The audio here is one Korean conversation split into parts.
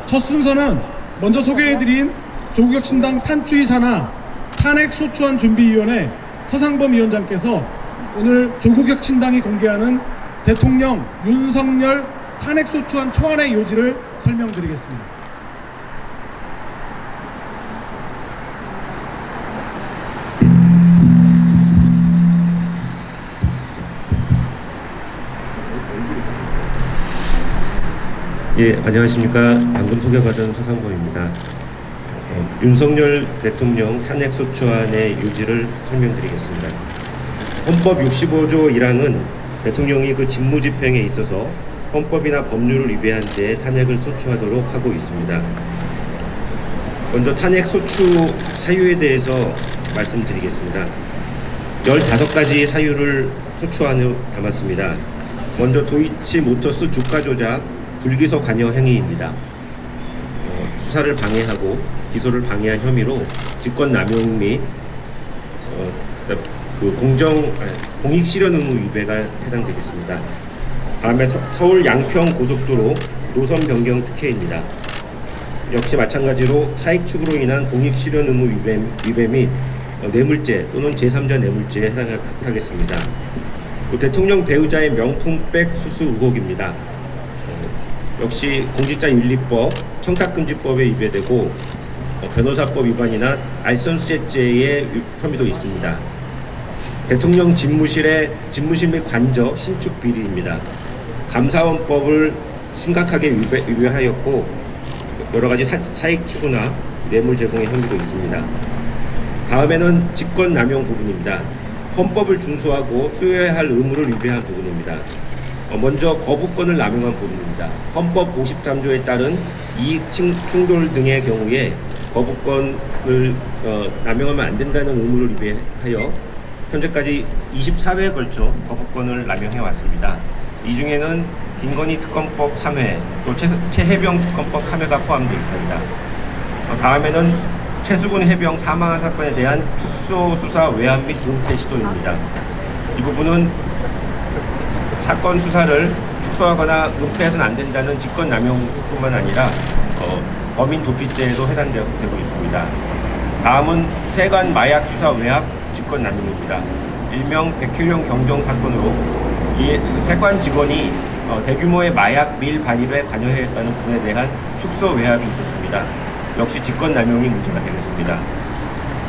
첫 순서는 먼저 소개해드린 조국혁신당 탄추위 산하 탄핵소추안 준비위원회 서상범 위원장께서 오늘 조국혁신당이 공개하는 대통령 윤석열 탄핵소추안 초안의 요지를 설명드리겠습니다. 예, 안녕하십니까. 방금 소개받은 서상범입니다. 윤석열 대통령 탄핵소추안의 요지를 설명드리겠습니다. 헌법 65조 1항은 대통령이 그 직무집행에 있어서 헌법이나 법률을 위배한 죄에 탄핵을 소추하도록 하고 있습니다. 먼저 탄핵소추 사유에 대해서 말씀드리겠습니다. 15가지 사유를 소추안에 담았습니다. 먼저 도이치모터스 주가 조작, 불기소 관여 행위입니다. 수사를 방해하고 기소를 방해한 혐의로 직권남용 및 공익 실현 의무 위배가 해당되겠습니다. 다음에 서울 양평 고속도로 노선 변경 특혜입니다. 역시 마찬가지로 사익 추구로 인한 공익 실현 의무 위배 및 뇌물죄 또는 제3자 뇌물죄에 해당하겠습니다. 또 대통령 배우자의 명품백 수수 의혹입니다. 역시 공직자윤리법, 청탁금지법에 위배되고 변호사법 위반이나 알선수재죄의 혐의도 있습니다. 대통령 집무실 및 관저 신축 비리입니다. 감사원법을 심각하게 위배하였고 여러가지 사익 추구나 뇌물 제공의 혐의도 있습니다. 다음에는 직권남용 부분입니다. 헌법을 준수하고 수여해야 할 의무를 위배한 부분입니다. 먼저 거부권을 남용한 부분입니다. 헌법 53조에 따른 이익 충돌 등의 경우에 거부권을 남용하면 안 된다는 의무를 위배하여 현재까지 24회에 걸쳐 거부권을 남용해 왔습니다. 이 중에는 김건희 특검법 3회, 또 최해병 특검법 3회가 포함되어 있습니다. 다음에는 최수근 해병 사망한 사건에 대한 축소 수사 외환 및 은폐 시도입니다. 이 부분은 사건 수사를 축소하거나 은폐해서는 안 된다는 직권남용뿐만 아니라 범인 도피죄에도 해당되고 있습니다. 다음은 세관 마약 수사 외압 직권남용입니다. 일명 백혈령 경정 사건으로 이 세관 직원이 대규모의 마약 밀 반입에 관여했다는 부분에 대한 축소 외압이 있었습니다. 역시 직권남용이 문제가 되겠습니다.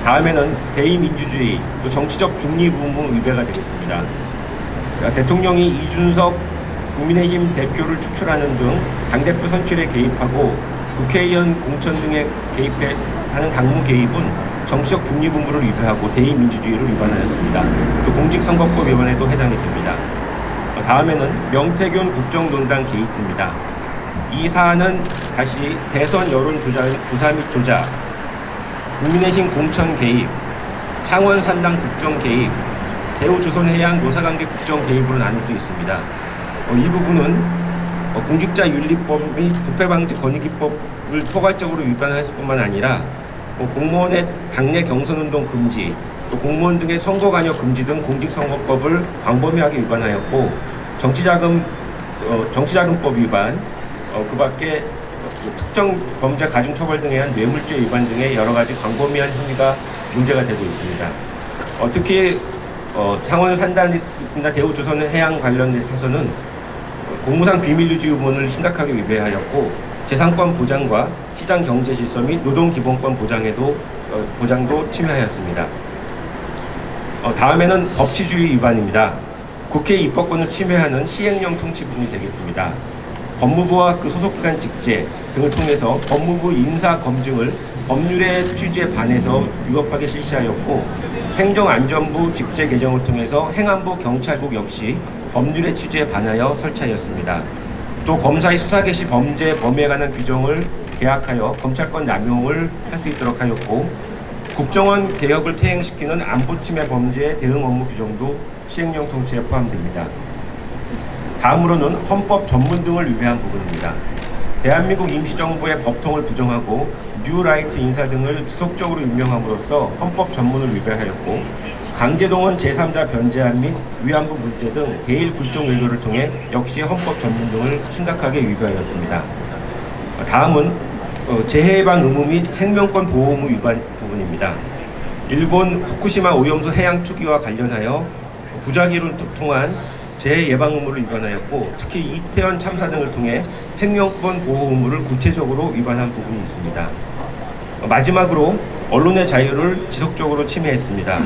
다음에는 대의민주주의, 또 정치적 중립 의무 위배가 되겠습니다. 대통령이 이준석 국민의힘 대표를 축출하는 등 당대표 선출에 개입하고 국회의원 공천 등에 개입하는 당무 개입은 정치적 중립 의무를 위배하고 대의민주주의를 위반하였습니다. 또 공직선거법 위반에도 해당이 됩니다. 다음에는 명태균 국정농단 게이트입니다. 이 사안은 다시 대선 여론 조사 및 조작, 국민의힘 공천 개입, 창원 산당 국정 개입, 대우조선해양 노사관계 국정 개입으로 나눌 수 있습니다. 이 부분은 공직자윤리법 및 부패방지 권익위법을 포괄적으로 위반했을 뿐만 아니라 공무원의 당내 경선운동 금지, 또 공무원 등의 선거 관여 금지 등 공직선거법을 광범위하게 위반하였고 정치자금법 위반, 그 밖에 특정 범죄 가중처벌 등에 의한 뇌물죄 위반 등의 여러 가지 광범위한 혐의가 문제가 되고 있습니다. 특히 창원 산단이나 대우조선해양 관련해서는 공무상 비밀유지 의무를 심각하게 위배하였고 재산권 보장과 시장 경제 질서 및 노동기본권 보장도 침해하였습니다. 다음에는 법치주의 위반입니다. 국회 입법권을 침해하는 시행령 통치분이 되겠습니다. 법무부와 그 소속기관 직제 등을 통해서 법무부 인사 검증을 법률의 취지에 반해서 위법하게 실시하였고 행정안전부 직제 개정을 통해서 행안부 경찰국 역시 법률의 취지에 반하여 설치하였습니다. 또 검사의 수사 개시 범죄 범위에 관한 규정을 개혁하여 검찰권 남용을 할 수 있도록 하였고 국정원 개혁을 퇴행시키는 안보 침해 범죄의 대응 업무 규정도 시행령 통치에 포함됩니다. 다음으로는 헌법 전문 등을 위배한 부분입니다. 대한민국 임시정부의 법통을 부정하고 뉴라이트 인사 등을 지속적으로 임명함으로써 헌법 전문을 위배하였고 강제동원 제3자 변제안 및 위안부 문제 등 대일 굴종 외교를 통해 역시 헌법 전문 등을 심각하게 위배하였습니다. 다음은 재해 예방 의무 및 생명권 보호 의무 위반 부분입니다. 일본 후쿠시마 오염수 해양 투기와 관련하여 부작위를 통한 재해 예방 의무를 위반하였고, 특히 이태원 참사 등을 통해 생명권 보호 의무를 구체적으로 위반한 부분이 있습니다. 마지막으로 언론의 자유를 지속적으로 침해했습니다.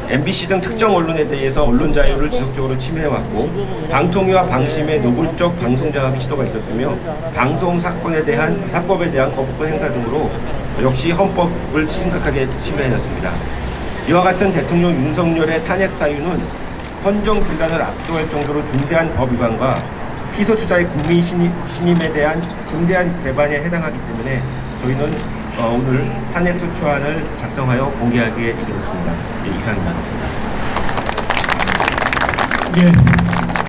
MBC 등 특정 언론에 대해서 언론 자유를 지속적으로 침해해왔고, 방통위와 방심의 노골적 방송 장악의 시도가 있었으며, 방송 사건에 대한 사법에 대한 거부권 행사 등으로 역시 헌법을 심각하게 침해했습니다. 이와 같은 대통령 윤석열의 탄핵 사유는 헌정 중단을 압도할 정도로 중대한 법 위반과 피소추자의 국민 신임에 대한 중대한 배반에 해당하기 때문에 저희는 오늘 탄핵소추안을 작성하여 공개하게 되었습니다. 이상입니다. 예.